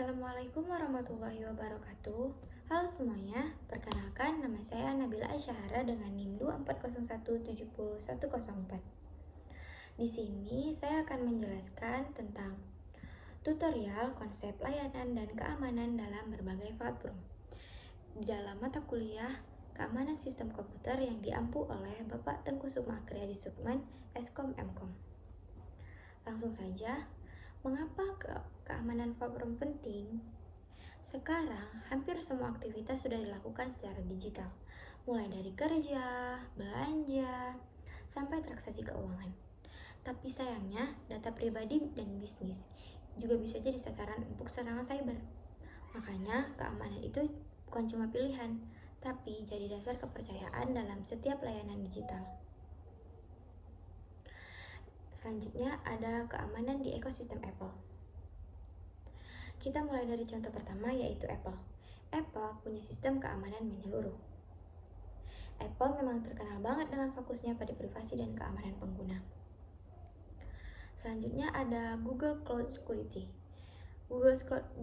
Assalamualaikum warahmatullahi wabarakatuh. Halo semuanya, perkenalkan nama saya Nabila Asyahara dengan NIM 240170104. Di sini saya akan menjelaskan tentang tutorial konsep layanan dan keamanan dalam berbagai platform. Di dalam mata kuliah Keamanan Sistem Komputer yang diampu oleh Bapak Tengku Sukma Akriyadi Sukman, Eskom Mkom. Langsung saja, mengapa keamanan platform penting? Sekarang, hampir semua aktivitas sudah dilakukan secara digital, mulai dari kerja, belanja, sampai transaksi keuangan. Tapi sayangnya, data pribadi dan bisnis juga bisa jadi sasaran untuk serangan cyber. Makanya, keamanan itu bukan cuma pilihan, tapi jadi dasar kepercayaan dalam setiap layanan digital. Selanjutnya ada keamanan di ekosistem Apple. Kita mulai dari contoh pertama, yaitu Apple. Apple punya sistem keamanan menyeluruh. Apple memang terkenal banget dengan fokusnya pada privasi dan keamanan pengguna. Selanjutnya ada Google Cloud Security.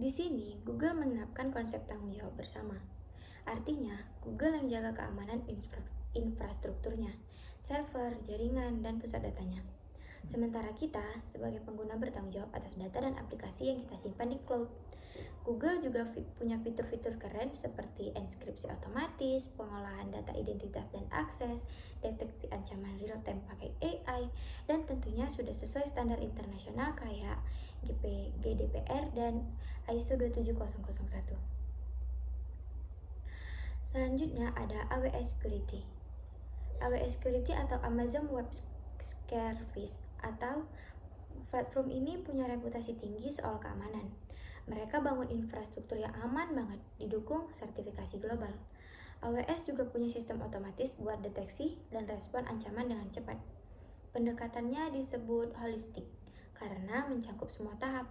Di sini Google menerapkan konsep tanggung jawab bersama. Artinya, Google yang jaga keamanan infrastrukturnya, server, jaringan, dan pusat datanya. Sementara kita sebagai pengguna bertanggung jawab atas data dan aplikasi yang kita simpan di cloud. Google juga punya fitur-fitur keren seperti enkripsi otomatis, pengolahan data identitas dan akses, deteksi ancaman real-time pakai AI, dan tentunya sudah sesuai standar internasional kayak GDPR dan ISO 27001. Selanjutnya ada AWS Security. AWS Security atau Amazon Web Services atau platform ini punya reputasi tinggi soal keamanan. Mereka bangun infrastruktur yang aman banget, didukung sertifikasi global. AWS juga punya sistem otomatis buat deteksi dan respon ancaman dengan cepat. Pendekatannya disebut holistik karena mencakup semua tahap,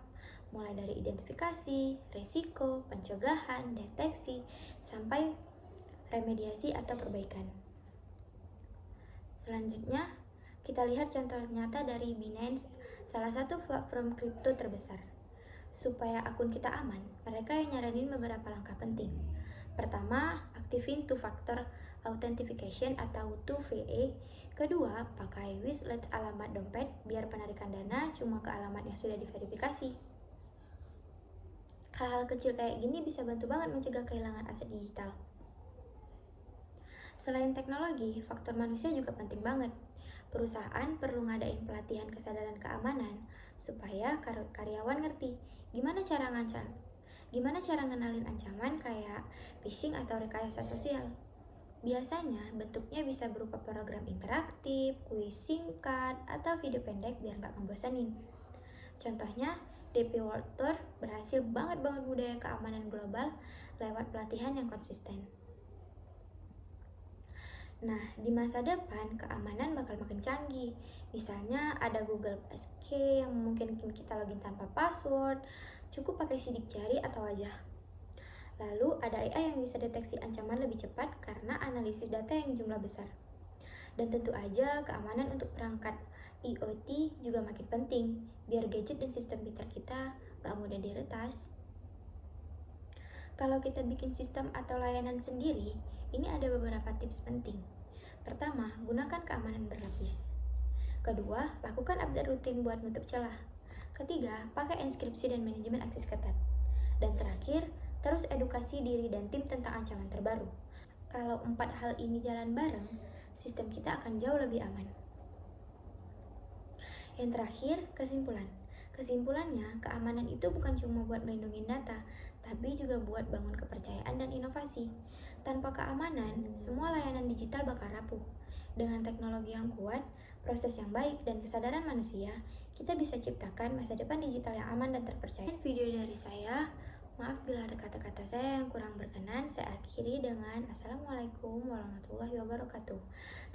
mulai dari identifikasi, risiko, pencegahan, deteksi, sampai remediasi atau perbaikan. Selanjutnya, kita lihat contoh nyata dari Binance, salah satu platform kripto terbesar. Supaya akun kita aman, mereka yang nyaranin beberapa langkah penting. Pertama, aktifin two-factor authentication atau 2FA. Kedua, pakai wishlist alamat dompet biar penarikan dana cuma ke alamat yang sudah diverifikasi. Hal-hal kecil kayak gini bisa bantu banget mencegah kehilangan aset digital. Selain teknologi, faktor manusia juga penting banget. Perusahaan perlu ngadain pelatihan kesadaran keamanan supaya karyawan ngerti gimana cara ngenalin ancaman kayak phishing atau rekayasa sosial. Biasanya bentuknya bisa berupa program interaktif, kuis singkat, atau video pendek biar nggak ngebosanin. Contohnya, DP World Tour berhasil banget bangun budaya keamanan global lewat pelatihan yang konsisten. Nah, di masa depan keamanan bakal makin canggih. Misalnya ada Google Passkey yang memungkinkan kita login tanpa password, cukup pakai sidik jari atau wajah. Lalu ada AI yang bisa deteksi ancaman lebih cepat karena analisis data yang jumlah besar. Dan tentu aja keamanan untuk perangkat IoT juga makin penting, biar gadget dan sistem pintar kita gak mudah diretas. Kalau kita bikin sistem atau layanan sendiri, ini ada beberapa tips penting. Pertama, gunakan keamanan berlapis. Kedua, lakukan update rutin buat nutup celah. Ketiga, pakai enkripsi dan manajemen akses ketat. Dan terakhir, terus edukasi diri dan tim tentang ancaman terbaru. Kalau 4 hal ini jalan bareng, sistem kita akan jauh lebih aman. Yang terakhir, kesimpulan. Kesimpulannya, keamanan itu bukan cuma buat melindungi data, tapi juga buat bangun kepercayaan dan inovasi. Tanpa keamanan, semua layanan digital bakal rapuh. Dengan teknologi yang kuat, proses yang baik, dan kesadaran manusia, kita bisa ciptakan masa depan digital yang aman dan terpercaya. Video dari saya, maaf bila ada kata-kata saya yang kurang berkenan. Saya akhiri dengan Assalamualaikum warahmatullahi wabarakatuh.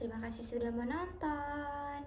Terima kasih sudah menonton.